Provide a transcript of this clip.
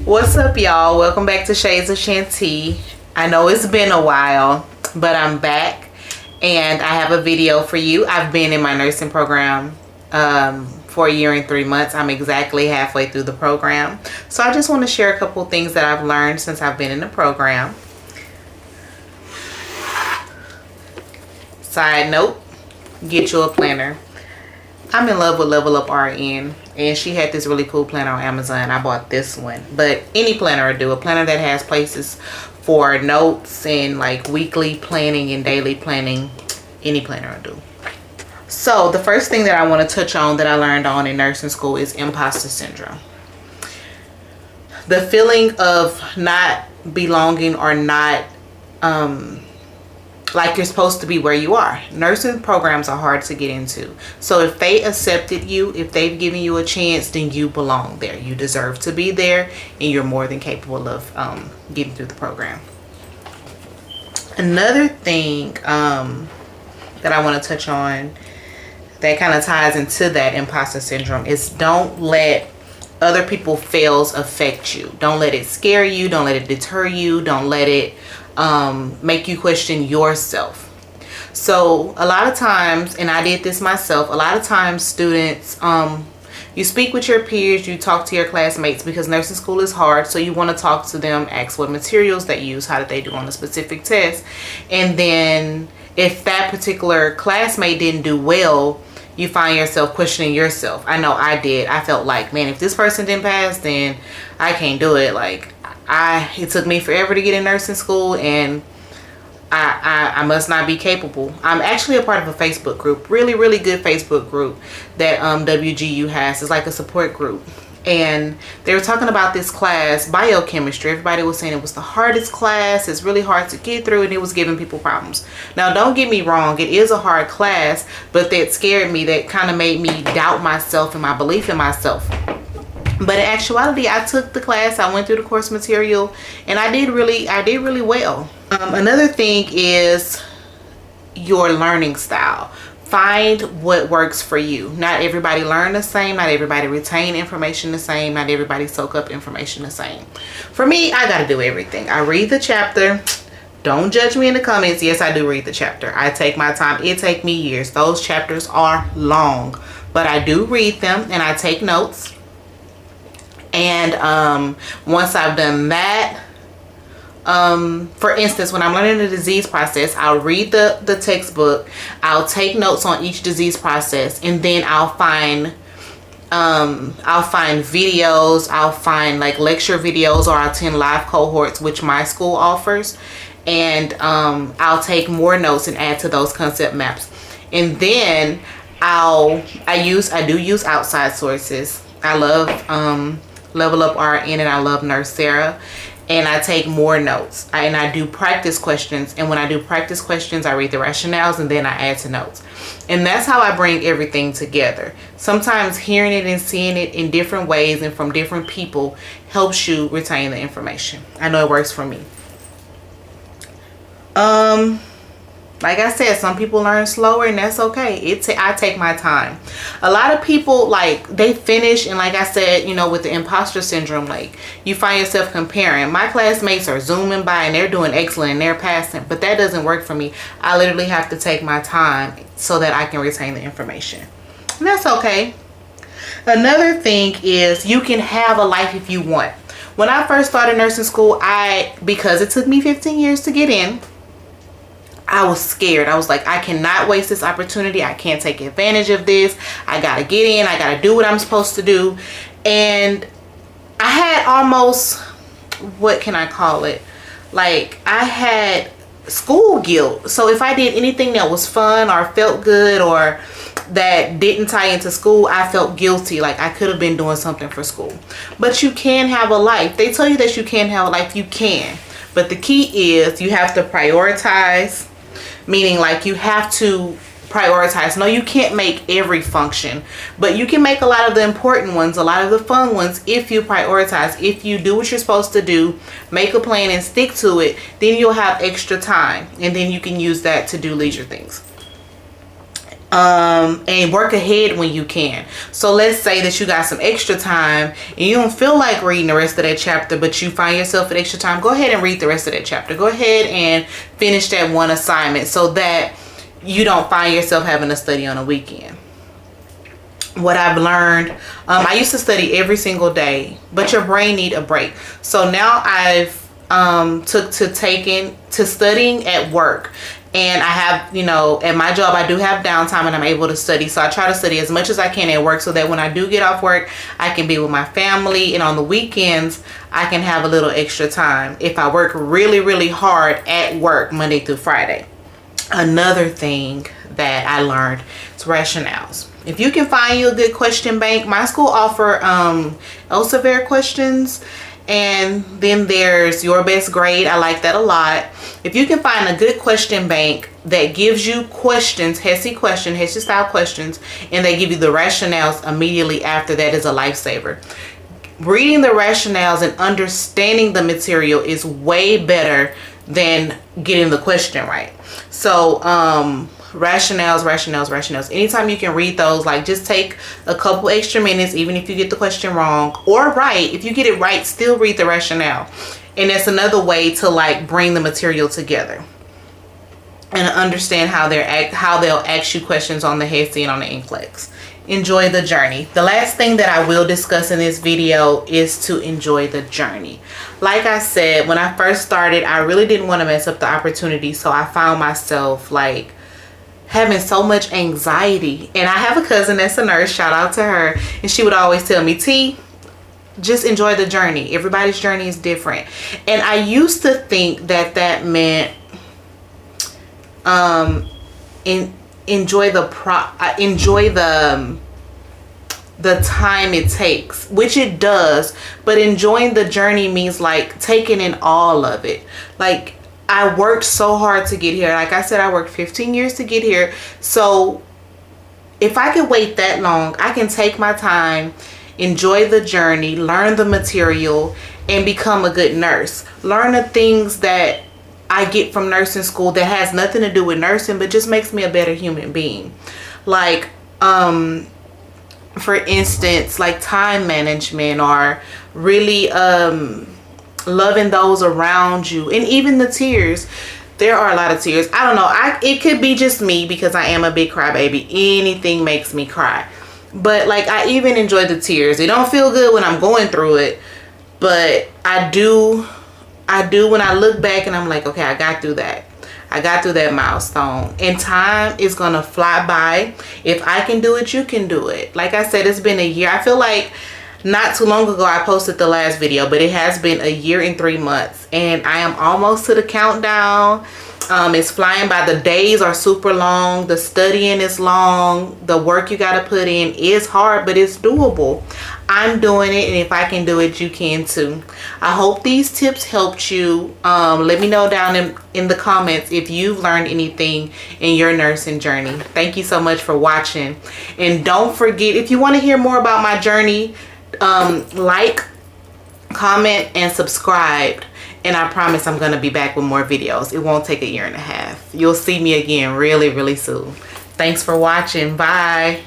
What's up, y'all? Welcome back to Shades of Shanti. I know it's been a while, but I'm back and I have a video for you. I've been in my nursing program for a year and 3 months. I'm exactly halfway through the program. So I just want to share a couple things that I've learned since I've been in the program. Side note, get you a planner. I'm in love with Level Up RN, and she had this really cool planner on Amazon. I bought this one, but any planner will do. A planner that has places for notes and like weekly planning and daily planning. Any planner will do. So the first thing that I want to touch on that I learned on in nursing school is imposter syndrome. The feeling of not belonging or not like you're supposed to be where you are. Nursing programs are hard to get into. So if they accepted you, if they've given you a chance, then you belong there. You deserve to be there, and you're more than capable of getting through the program. Another thing that I want to touch on that kind of ties into that imposter syndrome is don't let other people's fails affect you. Don't let it scare you. Don't let it deter you. Don't let it make you question yourself. So a lot of times, and I did this myself, a lot of times students, you speak with your peers, you talk to your classmates because nursing school is hard. So you want to talk to them, ask what materials they use, how did they do on a specific test. And then if that particular classmate didn't do well, you find yourself questioning yourself. I know I did. I felt like, man, if this person didn't pass, then I can't do it. Like, it took me forever to get in nursing school, and I must not be capable. I'm actually a part of a Facebook group, really good Facebook group that WGU has. It's like a support group, and they were talking about this class, biochemistry. Everybody was saying it was the hardest class. It's really hard to get through, and it was giving people problems. Now, don't get me wrong, it is a hard class, but that scared me. That kind of made me doubt myself and my belief in myself. But in actuality, I took the class, I went through the course material, and I did really well. Another thing is your learning style. Find what works for you. Not everybody learn the same. Not everybody retain information the same. Not everybody soak up information the same. For me, I got to do everything. I read the chapter. Don't judge me in the comments. Yes, I do read the chapter. I take my time. It take me years. Those chapters are long, but I do read them and I take notes. And once I've done that, for instance, when I'm learning the disease process, I'll read the textbook, I'll take notes on each disease process, and then I'll find videos, I'll find like lecture videos, or I'll attend live cohorts, which my school offers, and I'll take more notes and add to those concept maps. And then I do use outside sources. I love Level Up RN, and I love Nurse Sarah, and I take more notes, and I do practice questions. And when I do practice questions, I read the rationales and then I add to notes. And that's how I bring everything together. Sometimes hearing it and seeing it in different ways and from different people helps you retain the information. I know it works for me. Like I said, some people learn slower, and that's okay. I take my time. A lot of people, like, they finish, and like I said, you know, with the imposter syndrome, like, you find yourself comparing. My classmates are zooming by and they're doing excellent and they're passing, but that doesn't work for me. I literally have to take my time so that I can retain the information. And that's okay. Another thing is you can have a life if you want. When I first started nursing school, because it took me 15 years to get in, I was scared. I was like, I cannot waste this opportunity. I can't take advantage of this. I gotta get in. I gotta do what I'm supposed to do. And I had almost, what can I call it? Like, I had school guilt. So if I did anything that was fun or felt good or that didn't tie into school, I felt guilty. Like I could have been doing something for school. But you can have a life. They tell you that you can have a life. You can. But the key is you have to prioritize. Meaning, like, you have to prioritize. No, you can't make every function, but you can make a lot of the important ones, a lot of the fun ones, if you prioritize. If you do what you're supposed to do, make a plan and stick to it, then you'll have extra time, and then you can use that to do leisure things. and work ahead when you can. So let's say that you got some extra time and you don't feel like reading the rest of that chapter, but you find yourself with extra time. Go ahead and read the rest of that chapter. Go ahead and finish that one assignment so that you don't find yourself having to study on a weekend. What I've learned, I used to study every single day, but your brain need a break. So now I've took to studying at work. And I have, you know, at my job, I do have downtime and I'm able to study. So I try to study as much as I can at work so that when I do get off work, I can be with my family. And on the weekends, I can have a little extra time if I work really, really hard at work Monday through Friday. Another thing that I learned is rationales. If you can find you a good question bank, my school offer Elsevier questions. And then there's Your Best Grade. I like that a lot. If you can find a good question bank that gives you questions, HESI style questions, and they give you the rationales immediately after, that is a lifesaver. Reading the rationales and understanding the material is way better than getting the question right. So rationales. Anytime you can read those, like, just take a couple extra minutes, even if you get the question wrong or right. If you get it right, still read the rationale. And that's another way to, like, bring the material together and understand how they'll ask you questions on the HESI and on the NCLEX. Enjoy the journey. The last thing that I will discuss in this video is to enjoy the journey. Like I said, when I first started, I really didn't want to mess up the opportunity, so I found myself, like, having so much anxiety. And I have a cousin that's a nurse, shout out to her, and she would always tell me, T, just enjoy the journey. Everybody's journey is different. And I used to think that meant enjoy the time it takes, which it does, but enjoying the journey means, like, taking in all of it. Like, I worked so hard to get here. Like I said, I worked 15 years to get here. So if I could wait that long, I can take my time, enjoy the journey, learn the material, and become a good nurse. Learn the things that I get from nursing school that has nothing to do with nursing, but just makes me a better human being. Like, for instance, like time management, or really loving those around you, and even the tears. There are a lot of tears. I don't know. It could be just me because I am a big crybaby. Anything makes me cry. But, like, I even enjoy the tears. It don't feel good when I'm going through it, but I do when I look back and I'm like, okay, I got through that. I got through that milestone. And time is gonna fly by. If I can do it, you can do it. Like I said, it's been a year. I feel like not too long ago I posted the last video, but it has been a year and 3 months, and I am almost to the countdown. It's flying by. The days are super long. The studying is long. The work you got to put in is hard, but it's doable. I'm doing it, and if I can do it, you can too. I hope these tips helped you. Let me know down in the comments if you've learned anything in your nursing journey. Thank you so much for watching. And don't forget, if you want to hear more about my journey, like, comment, and subscribe. And I promise I'm going to be back with more videos. It won't take a year and a half. You'll see me again really, really soon. Thanks for watching. Bye.